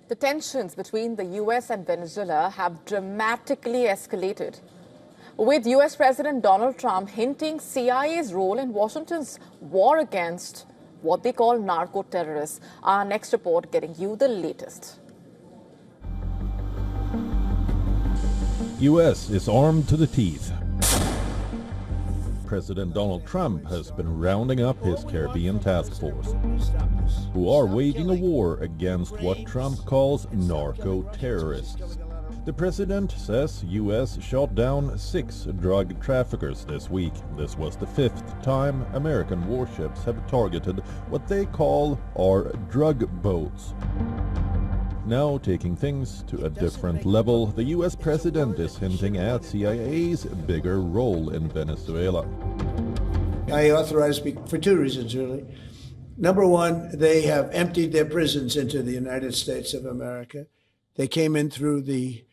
The tensions between the US and Venezuela have dramatically escalated, with US President Donald Trump hinting CIA's role in Washington's war against what they call narco-terrorists. Our next report getting you the latest. US is armed to the teeth. President Donald Trump has been rounding up his Caribbean task force, who are waging a war against what Trump calls narco-terrorists. The president says US shot down 6 drug traffickers this week. This was the 5th time American warships have targeted what they call our drug boats. Now taking things to a different level, the US president is hinting at CIA's bigger role in Venezuela. I authorized for 2 reasons, really. Number one, they have emptied their prisons into the United States of America. They came in through the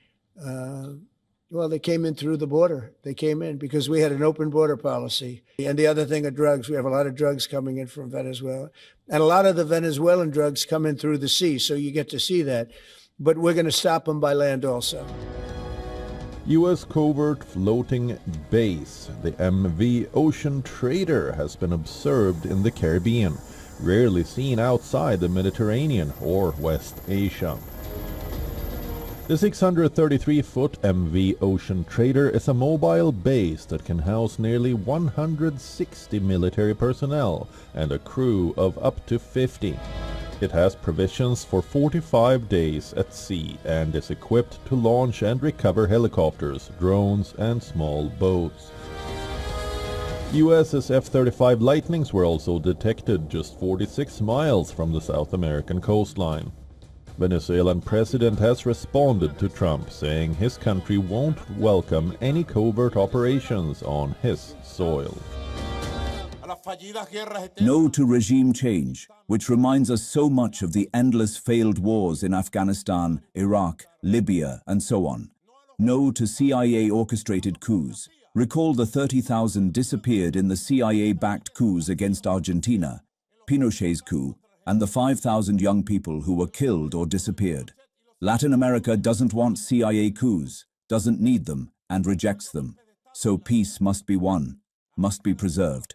border. They came in because we had an open border policy. And the other thing are drugs. We have a lot of drugs coming in from Venezuela. And a lot of the Venezuelan drugs come in through the sea, so you get to see that. But we're going to stop them by land also. US covert floating base, the MV Ocean Trader, has been observed in the Caribbean, rarely seen outside the Mediterranean or West Asia. The 633-foot MV Ocean Trader is a mobile base that can house nearly 160 military personnel and a crew of up to 50. It has provisions for 45 days at sea and is equipped to launch and recover helicopters, drones and small boats. US's F-35 Lightnings were also detected just 46 miles from the South American coastline. Venezuelan president has responded to Trump, saying his country won't welcome any covert operations on his soil. No to regime change, which reminds us so much of the endless failed wars in Afghanistan, Iraq, Libya, and so on. No to CIA-orchestrated coups. Recall the 30,000 disappeared in the CIA-backed coups against Argentina, Pinochet's coup, and the 5,000 young people who were killed or disappeared. Latin America doesn't want CIA coups, doesn't need them, and rejects them. So peace must be won, must be preserved.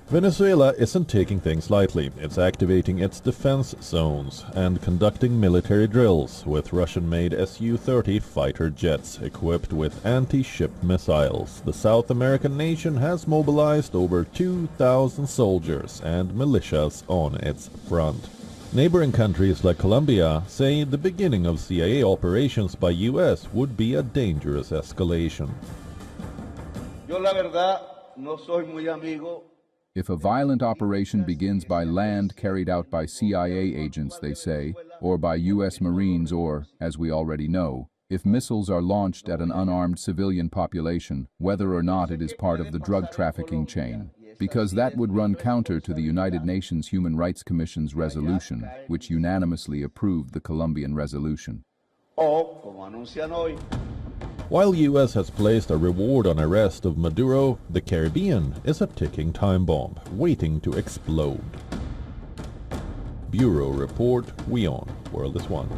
Venezuela isn't taking things lightly. It's activating its defense zones and conducting military drills with Russian-made Su-30 fighter jets equipped with anti-ship missiles. The South American nation has mobilized over 2,000 soldiers and militias on its front. Neighboring countries like Colombia say the beginning of CIA operations by US would be a dangerous escalation. Yo la verdad no soy muy amigo. If a violent operation begins by land carried out by CIA agents, they say, or by US Marines, or, as we already know, if missiles are launched at an unarmed civilian population, whether or not it is part of the drug trafficking chain, because that would run counter to the United Nations Human Rights Commission's resolution, which unanimously approved the Colombian resolution. While US has placed a reward on arrest of Maduro, the Caribbean is a ticking time bomb, waiting to explode. Bureau Report, WION World is One.